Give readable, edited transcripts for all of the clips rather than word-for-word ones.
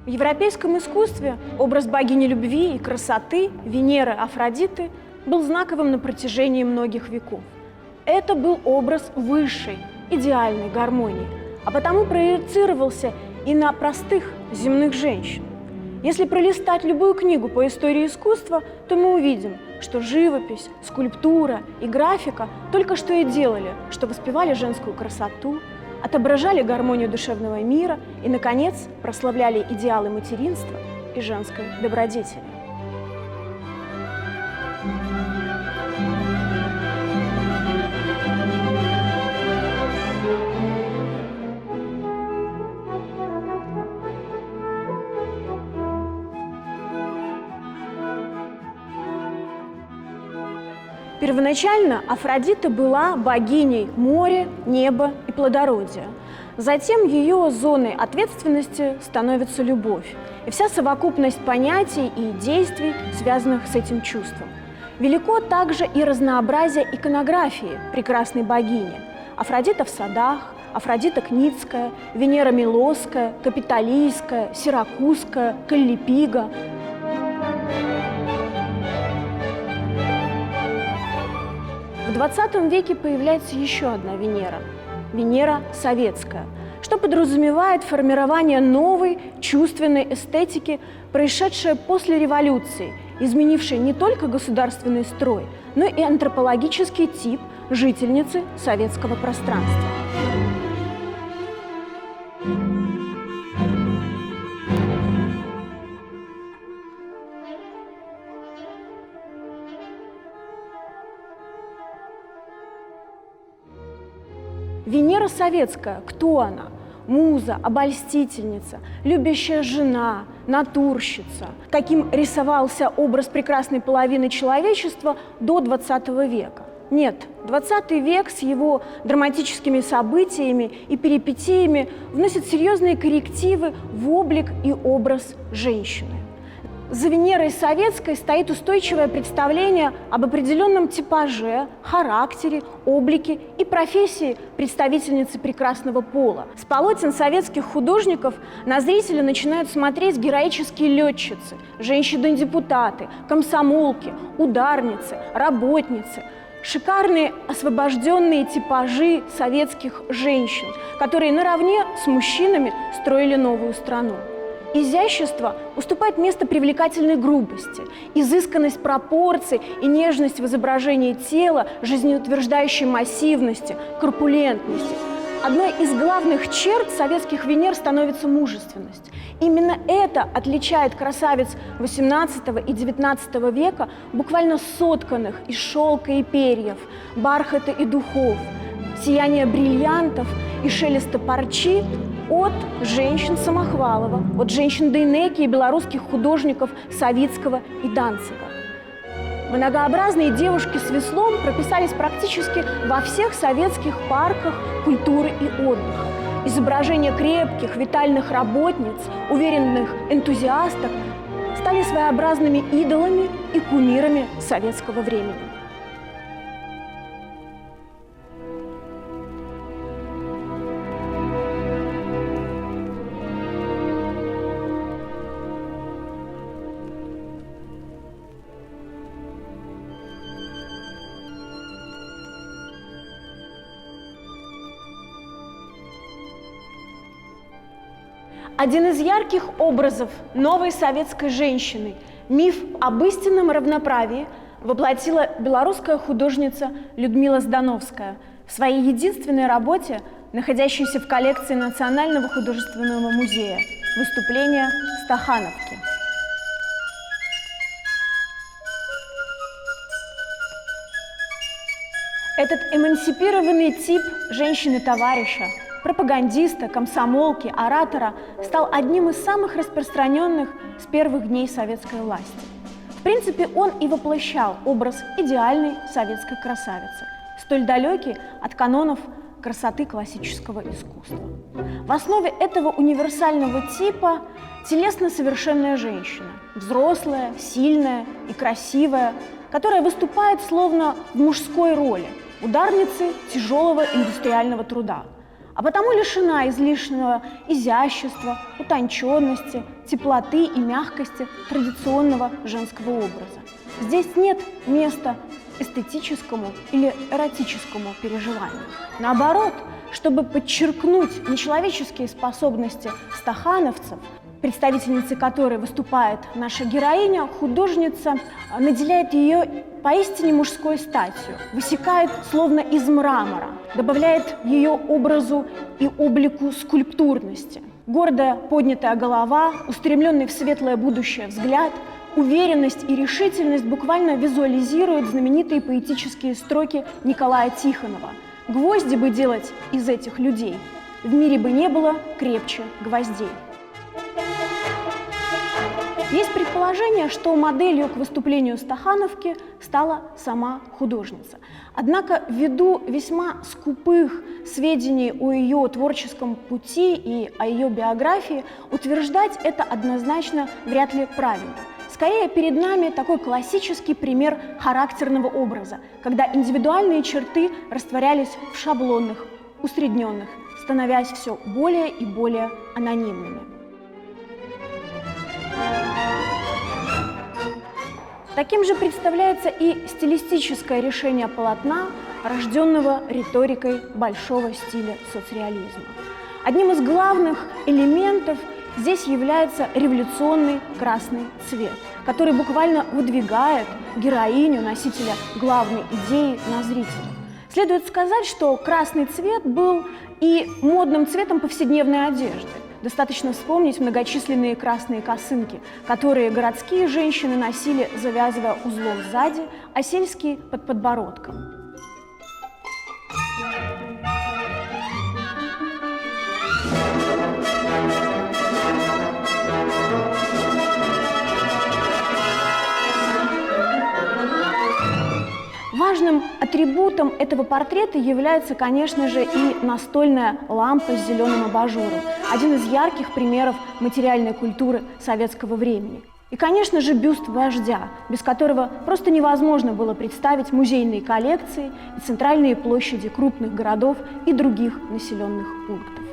В европейском искусстве образ богини любви и красоты Венеры Афродиты был знаковым на протяжении многих веков. Это был образ высшей, идеальной гармонии, а потому проецировался и на простых земных женщин. Если пролистать любую книгу по истории искусства, то мы увидим, что живопись, скульптура и графика только что и делали, что воспевали женскую красоту, отображали гармонию душевного мира и, наконец, прославляли идеалы материнства и женской добродетели. Первоначально Афродита была богиней моря, неба и плодородия. Затем ее зоной ответственности становится любовь и вся совокупность понятий и действий, связанных с этим чувством. Велико также и разнообразие иконографии прекрасной богини. Афродита в садах, Афродита Кницкая, Венера Милосская, Капитолийская, Сиракузская, Каллипига. В XX веке появляется еще одна Венера – Венера Советская, что подразумевает формирование новой чувственной эстетики, происшедшей после революции, изменившей не только государственный строй, но и антропологический тип жительницы советского пространства. Венера Советская – кто она? Муза, обольстительница, любящая жена, натурщица. Таким рисовался образ прекрасной половины человечества до XX века. Нет, XX век с его драматическими событиями и перипетиями вносит серьезные коррективы в облик и образ женщины. За Венерой Советской стоит устойчивое представление об определенном типаже, характере, облике и профессии представительницы прекрасного пола. С полотен советских художников на зрителя начинают смотреть героические летчицы, женщины-депутаты, комсомолки, ударницы, работницы. Шикарные освобожденные типажи советских женщин, которые наравне с мужчинами строили новую страну. Изящество уступает место привлекательной грубости, изысканность пропорций и нежность в изображении тела, жизнеутверждающей массивности, корпулентности. Одной из главных черт советских Венер становится мужественность. Именно это отличает красавиц XVIII и XIX века, буквально сотканных из шелка и перьев, бархата и духов, сияния бриллиантов и шелеста парчи, от женщин Самохвалова, от женщин Дейнеки и белорусских художников Савицкого и Данцига. Многообразные девушки с веслом прописались практически во всех советских парках культуры и отдыха. Изображения крепких, витальных работниц, уверенных энтузиасток стали своеобразными идолами и кумирами советского времени. Один из ярких образов новой советской женщины, миф об истинном равноправии, воплотила белорусская художница Людмила Здановская в своей единственной работе, находящейся в коллекции Национального художественного музея «Выступление Стахановки». Этот эмансипированный тип женщины-товарища, пропагандиста, комсомолки, оратора стал одним из самых распространенных с первых дней советской власти. В принципе, он и воплощал образ идеальной советской красавицы, столь далекий от канонов красоты классического искусства. В основе этого универсального типа телесно совершенная женщина, взрослая, сильная и красивая, которая выступает словно в мужской роли, ударницы тяжелого индустриального труда. а потому лишена излишнего изящества, утонченности, теплоты и мягкости традиционного женского образа. Здесь нет места эстетическому или эротическому переживанию. Наоборот, чтобы подчеркнуть нечеловеческие способности стахановцев, представительницей которой выступает наша героиня, художница наделяет ее поистине мужской статью, высекает словно из мрамора, добавляет ее образу и облику скульптурности. Гордая поднятая голова, устремленный в светлое будущее взгляд, уверенность и решительность буквально визуализируют знаменитые поэтические строки Николая Тихонова: «Гвозди бы делать из этих людей, в мире бы не было крепче гвоздей». Есть предположение, что моделью к выступлению стахановки стала сама художница. Однако ввиду весьма скупых сведений о ее творческом пути и о ее биографии, утверждать это однозначно вряд ли правильно. Скорее, перед нами такой классический пример характерного образа, когда индивидуальные черты растворялись в шаблонных, усредненных, становясь все более и более анонимными. Таким же представляется и стилистическое решение полотна, рожденного риторикой большого стиля соцреализма. Одним из главных элементов здесь является революционный красный цвет, который буквально выдвигает героиню, носителя главной идеи, на зрителя. Следует сказать, что красный цвет был и модным цветом повседневной одежды. Достаточно вспомнить многочисленные красные косынки, которые городские женщины носили, завязывая узлом сзади, а сельские – под подбородком. Важным атрибутом этого портрета является, конечно же, и настольная лампа с зеленым абажуром, один из ярких примеров материальной культуры советского времени. И, конечно же, бюст вождя, без которого просто невозможно было представить музейные коллекции и центральные площади крупных городов и других населенных пунктов.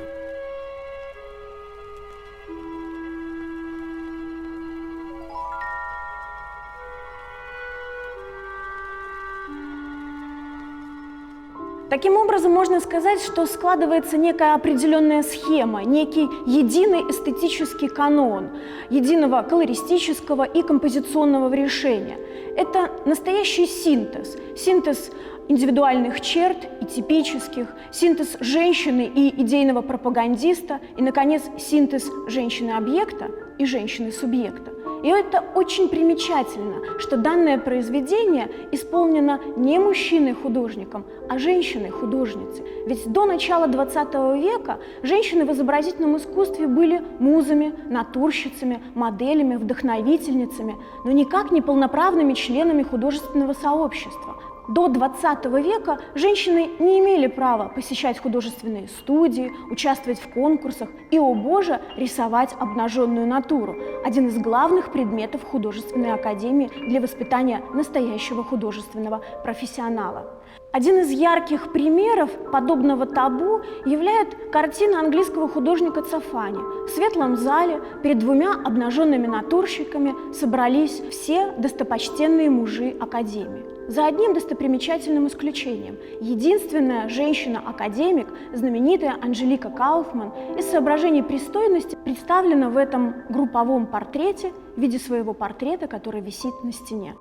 Таким образом, можно сказать, что складывается некая определенная схема, некий единый эстетический канон, единого колористического и композиционного решения. Это настоящий синтез индивидуальных черт и типических, синтез женщины и идейного пропагандиста и, наконец, синтез женщины-объекта и женщины-субъекта. И это очень примечательно, что данное произведение исполнено не мужчиной-художником, а женщиной-художницей. Ведь до начала XX века женщины в изобразительном искусстве были музами, натурщицами, моделями, вдохновительницами, но никак не полноправными членами художественного сообщества. До XX века женщины не имели права посещать художественные студии, участвовать в конкурсах и, о боже, рисовать обнаженную натуру – один из главных предметов художественной академии для воспитания настоящего художественного профессионала. Один из ярких примеров подобного табу является картина английского художника Цофани. В светлом зале перед двумя обнаженными натурщиками собрались все достопочтенные мужи академии. За одним достопримечательным исключением. Единственная женщина-академик, знаменитая Анжелика Кауфман, из соображений пристойности представлена в этом групповом портрете в виде своего портрета, который висит на стене.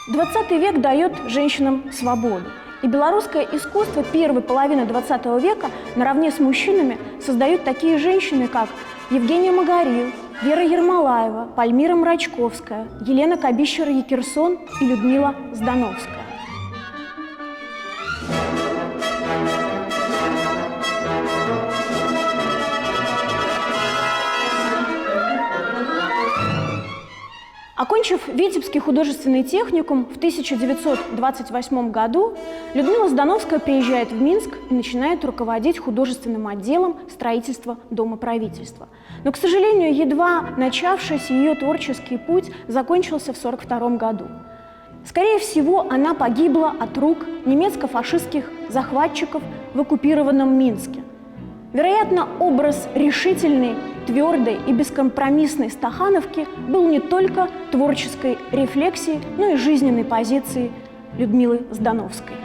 XX век дает женщинам свободу. И белорусское искусство первой половины XX века наравне с мужчинами создают такие женщины, как Евгения Магарил, Вера Ермолаева, Пальмира Мрачковская, Елена Кабищера-Якерсон и Людмила Здановская. Окончив Витебский художественный техникум в 1928 году, Людмила Здановская приезжает в Минск и начинает руководить художественным отделом строительства Дома правительства. Но, к сожалению, едва начавшийся ее творческий путь закончился в 1942 году. Скорее всего, она погибла от рук немецко-фашистских захватчиков в оккупированном Минске. Вероятно, образ решительной, твердой и бескомпромиссной стахановки был не только творческой рефлексией, но и жизненной позицией Людмилы Здановской.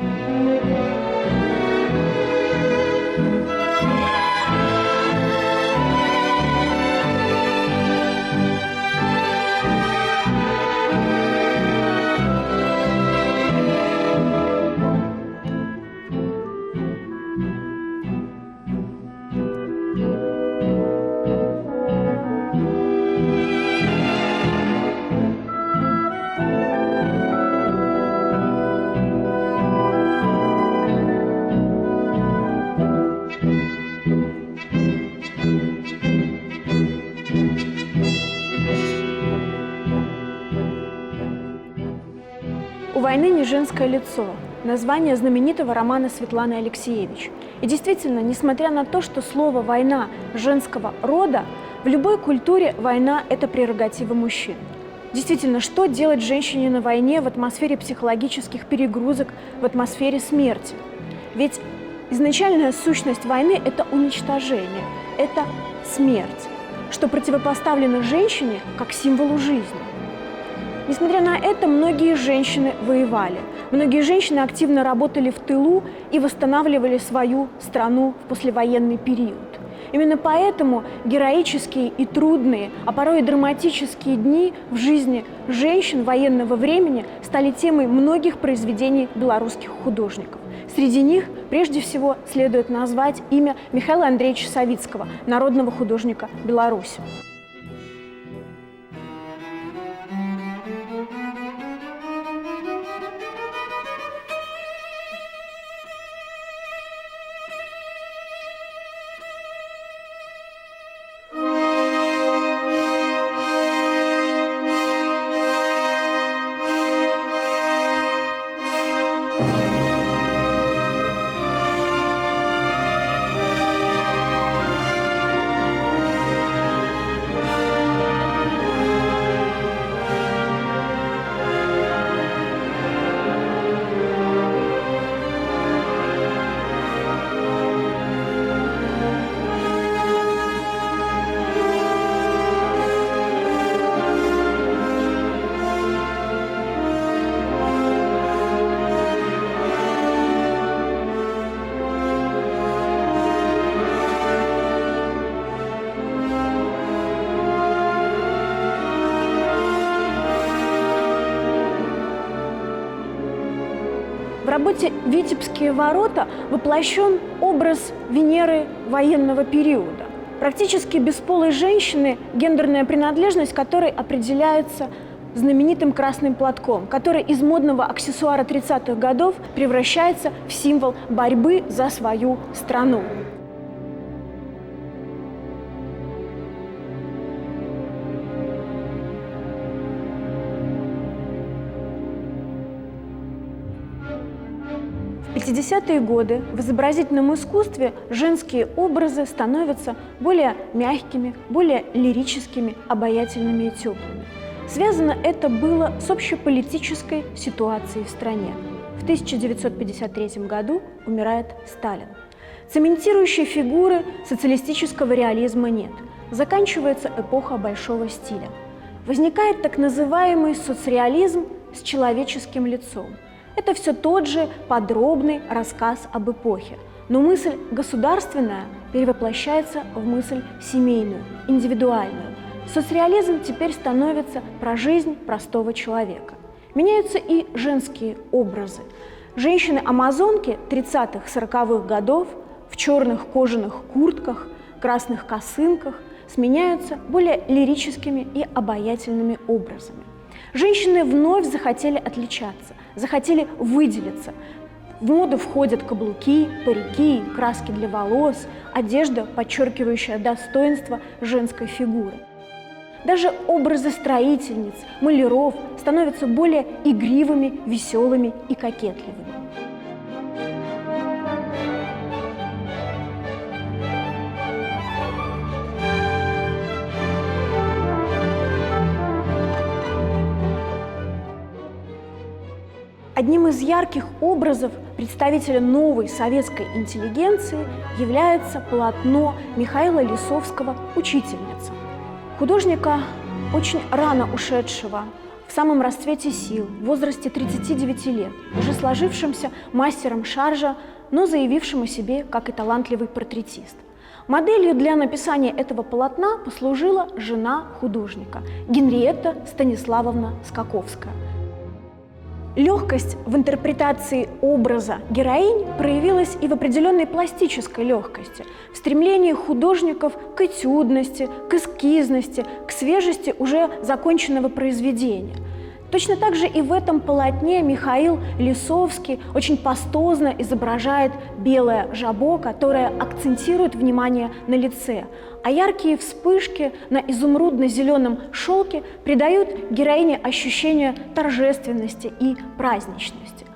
«У войны не женское лицо» – название знаменитого романа Светланы Алексеевич. И действительно, несмотря на то, что слово «война» женского рода, в любой культуре война – это прерогатива мужчин. Действительно, что делать женщине на войне в атмосфере психологических перегрузок, в атмосфере смерти? Ведь изначальная сущность войны – это уничтожение, это смерть, что противопоставлено женщине как символу жизни. Несмотря на это, многие женщины воевали. Многие женщины активно работали в тылу и восстанавливали свою страну в послевоенный период. Именно поэтому героические и трудные, а порой и драматические дни в жизни женщин военного времени стали темой многих произведений белорусских художников. Среди них прежде всего следует назвать имя Михаила Андреевича Савицкого, народного художника Беларуси. В работе «Витебские ворота» воплощен образ Венеры военного периода. Практически бесполой женщины, гендерная принадлежность которой определяется знаменитым красным платком, который из модного аксессуара 30-х годов превращается в символ борьбы за свою страну. В 50-е годы в изобразительном искусстве женские образы становятся более мягкими, более лирическими, обаятельными и теплыми. Связано это было с общеполитической ситуацией в стране. В 1953 году умирает Сталин. Цементирующей фигуры социалистического реализма нет. Заканчивается эпоха большого стиля. Возникает так называемый соцреализм с человеческим лицом. Это все тот же подробный рассказ об эпохе, но мысль государственная перевоплощается в мысль семейную, индивидуальную. Соцреализм теперь становится про жизнь простого человека. Меняются и женские образы. Женщины-амазонки 30-х-40-х годов в черных кожаных куртках, красных косынках сменяются более лирическими и обаятельными образами. Женщины вновь захотели отличаться, захотели выделиться. В моду входят каблуки, парики, краски для волос, одежда, подчеркивающая достоинство женской фигуры. Даже образы строительниц, маляров становятся более игривыми, веселыми и кокетливыми. Одним из ярких образов представителя новой советской интеллигенции является полотно Михаила Лисовского «Учительница». Художника, очень рано ушедшего, в самом расцвете сил, в возрасте 39 лет, уже сложившимся мастером шаржа, но заявившим о себе как и талантливый портретист. Моделью для написания этого полотна послужила жена художника Генриетта Станиславовна Скаковская. Легкость в интерпретации образа героинь проявилась и в определенной пластической легкости, в стремлении художников к этюдности, к эскизности, к свежести уже законченного произведения. Точно так же и в этом полотне Михаил Лисовский очень пастозно изображает белое жабо, которое акцентирует внимание на лице, а яркие вспышки на изумрудно-зеленом шелке придают героине ощущение торжественности и праздничности.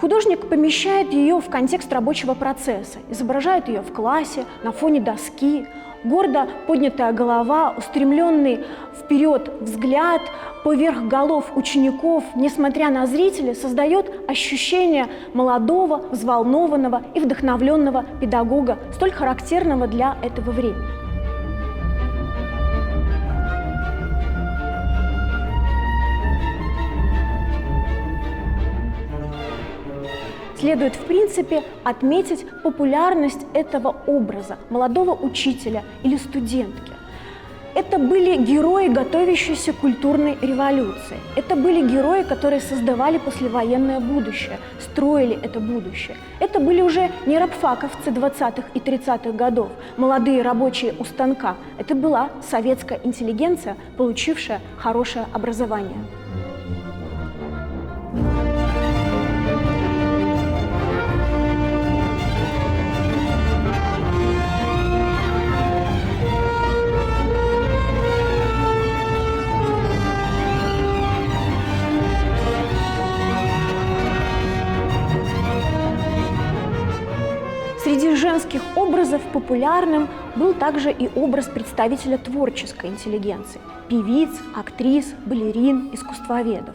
Художник помещает ее в контекст рабочего процесса, изображает ее в классе, на фоне доски. Гордо поднятая голова, устремленный вперед взгляд поверх голов учеников, несмотря на зрителей, создает ощущение молодого, взволнованного и вдохновленного педагога, столь характерного для этого времени. Следует, в принципе, отметить популярность этого образа молодого учителя или студентки. Это были герои, готовящиеся к культурной революции. Это были герои, которые создавали послевоенное будущее, строили это будущее. Это были уже не рабфаковцы 20-х и 30-х годов, молодые рабочие у станка. Это была советская интеллигенция, получившая хорошее образование. Среди женских образов популярным был также и образ представителя творческой интеллигенции – певиц, актрис, балерин, искусствоведов.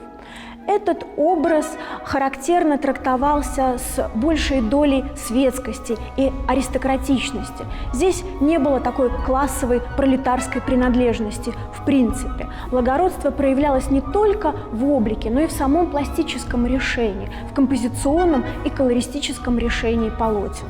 Этот образ характерно трактовался с большей долей светскости и аристократичности. Здесь не было такой классовой пролетарской принадлежности в принципе. Благородство проявлялось не только в облике, но и в самом пластическом решении, в композиционном и колористическом решении полотен.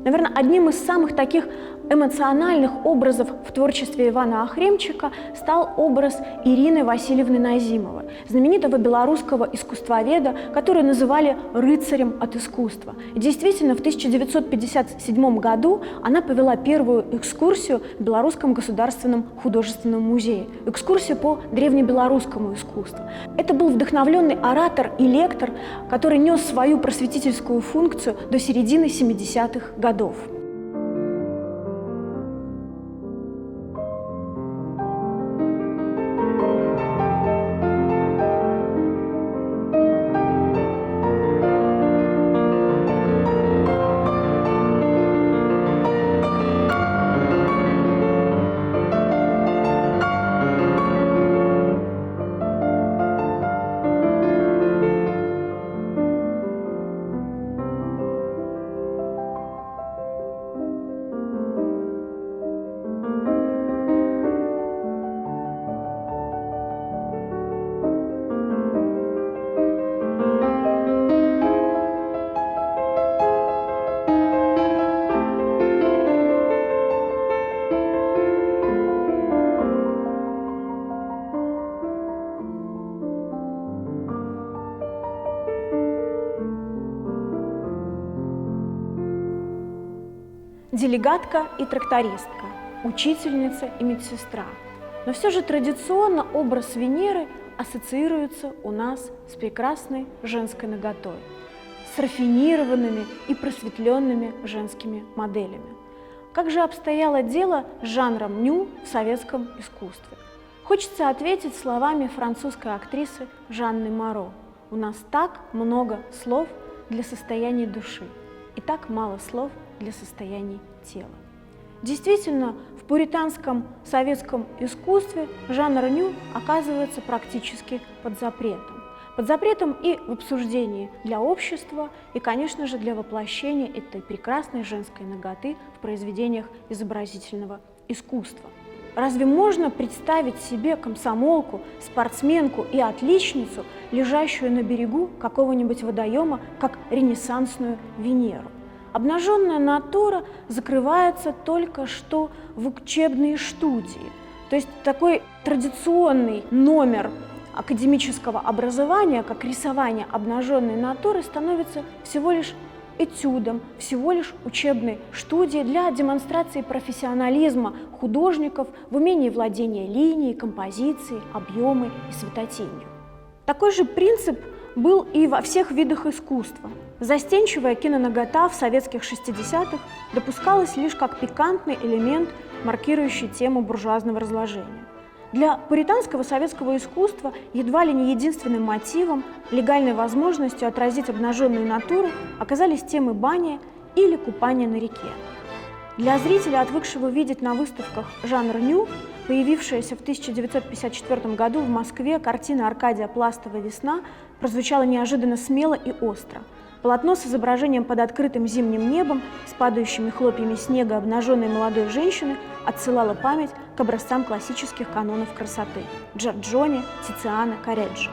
Наверное, одним из самых таких эмоциональных образов в творчестве Ивана Охремчика стал образ Ирины Васильевны Назимовой, знаменитого белорусского искусствоведа, которую называли рыцарем от искусства. И действительно, в 1957 году она повела первую экскурсию в Белорусском государственном художественном музее, экскурсию по древнебелорусскому искусству. Это был вдохновленный оратор и лектор, который нес свою просветительскую функцию до середины 70-х годов. Делегатка и трактористка, учительница и медсестра. Но все же традиционно образ Венеры ассоциируется у нас с прекрасной женской наготой, с рафинированными и просветленными женскими моделями. Как же обстояло дело с жанром ню в советском искусстве? Хочется ответить словами французской актрисы Жанны Моро. У нас так много слов для состояния души и так мало слов для состояний тела. Действительно, в пуританском советском искусстве жанр ню оказывается практически под запретом. Под запретом и в обсуждении для общества, и, конечно же, для воплощения этой прекрасной женской наготы в произведениях изобразительного искусства. Разве можно представить себе комсомолку, спортсменку и отличницу, лежащую на берегу какого-нибудь водоема, как ренессансную Венеру? Обнаженная натура закрывается только что в учебные студии. То есть такой традиционный номер академического образования, как рисование обнаженной натуры, становится всего лишь этюдом, всего лишь учебной студией для демонстрации профессионализма художников в умении владения линией, композицией, объемой и светотенью. Такой же принцип был и во всех видах искусства. Застенчивая кинонагота в советских 60-х допускалась лишь как пикантный элемент, маркирующий тему буржуазного разложения. Для пуританского советского искусства едва ли не единственным мотивом, легальной возможностью отразить обнаженную натуру оказались темы бани или купания на реке. Для зрителя, отвыкшего видеть на выставках жанр ню, появившаяся в 1954 году в Москве картина Аркадия Пластова «Весна» прозвучала неожиданно смело и остро. Полотно с изображением под открытым зимним небом, с падающими хлопьями снега обнаженной молодой женщины отсылало память к образцам классических канонов красоты – Джорджоне, Тициана, Корреджо.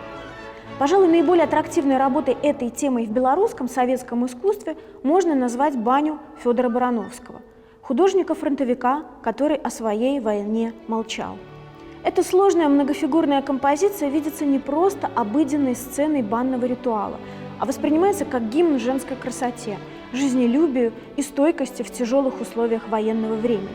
Пожалуй, наиболее аттрактивной работой этой темы в белорусском советском искусстве можно назвать баню Федора Барановского, художника-фронтовика, который о своей войне молчал. Эта сложная многофигурная композиция видится не просто обыденной сценой банного ритуала, а воспринимается как гимн женской красоте, жизнелюбию и стойкости в тяжелых условиях военного времени.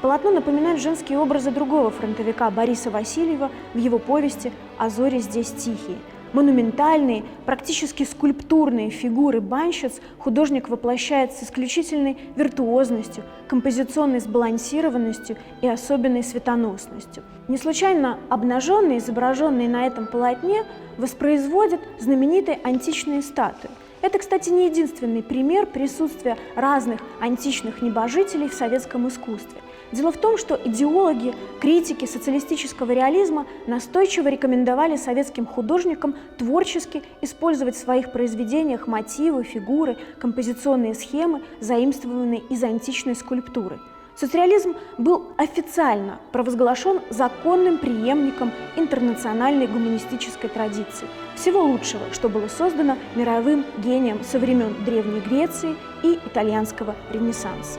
Полотно напоминает женские образы другого фронтовика Бориса Васильева в его повести «А зори здесь тихие». Монументальные, практически скульптурные фигуры банщиц художник воплощает с исключительной виртуозностью, композиционной сбалансированностью и особенной светоносностью. Не случайно обнаженные, изображенные на этом полотне, воспроизводят знаменитые античные статуи. Это, кстати, не единственный пример присутствия разных античных небожителей в советском искусстве. Дело в том, что идеологи, критики социалистического реализма настойчиво рекомендовали советским художникам творчески использовать в своих произведениях мотивы, фигуры, композиционные схемы, заимствованные из античной скульптуры. Соцреализм был официально провозглашен законным преемником интернациональной гуманистической традиции. Всего лучшего, что было создано мировым гением со времен Древней Греции и итальянского Ренессанса.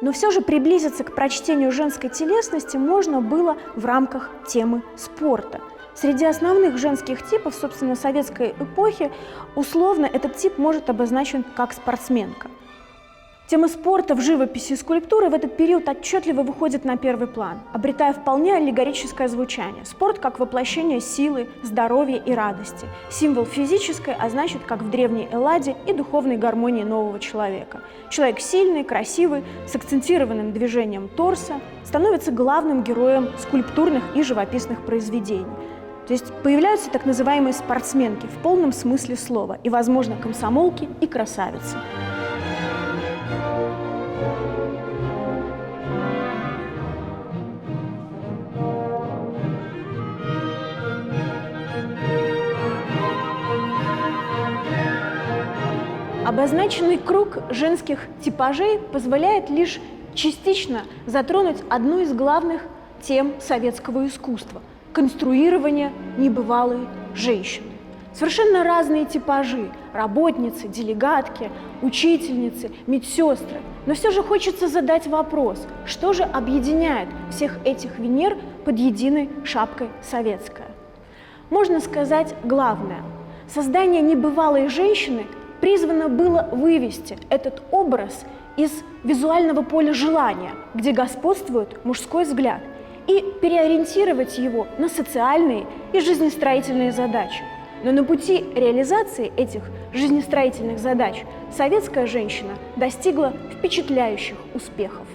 Но все же приблизиться к прочтению женской телесности можно было в рамках темы спорта. Среди основных женских типов, собственно, советской эпохи, условно этот тип может обозначен как спортсменка. Тема спорта в живописи и скульптуре в этот период отчетливо выходит на первый план, обретая вполне аллегорическое звучание. Спорт как воплощение силы, здоровья и радости, символ физической, а значит, как в древней Элладе, и духовной гармонии нового человека. Человек сильный, красивый, с акцентированным движением торса, становится главным героем скульптурных и живописных произведений. То есть появляются так называемые спортсменки в полном смысле слова, и, возможно, комсомолки и красавицы. Обозначенный круг женских типажей позволяет лишь частично затронуть одну из главных тем советского искусства – конструирование небывалой женщины. Совершенно разные типажи – работницы, делегатки, учительницы, медсестры – Но все же хочется задать вопрос, что же объединяет всех этих Венер под единой шапкой советская? Можно сказать главное. Создание небывалой женщины призвано было вывести этот образ из визуального поля желания, где господствует мужской взгляд, и переориентировать его на социальные и жизнестроительные задачи. Но на пути реализации этих жизнестроительных задач советская женщина достигла впечатляющих успехов.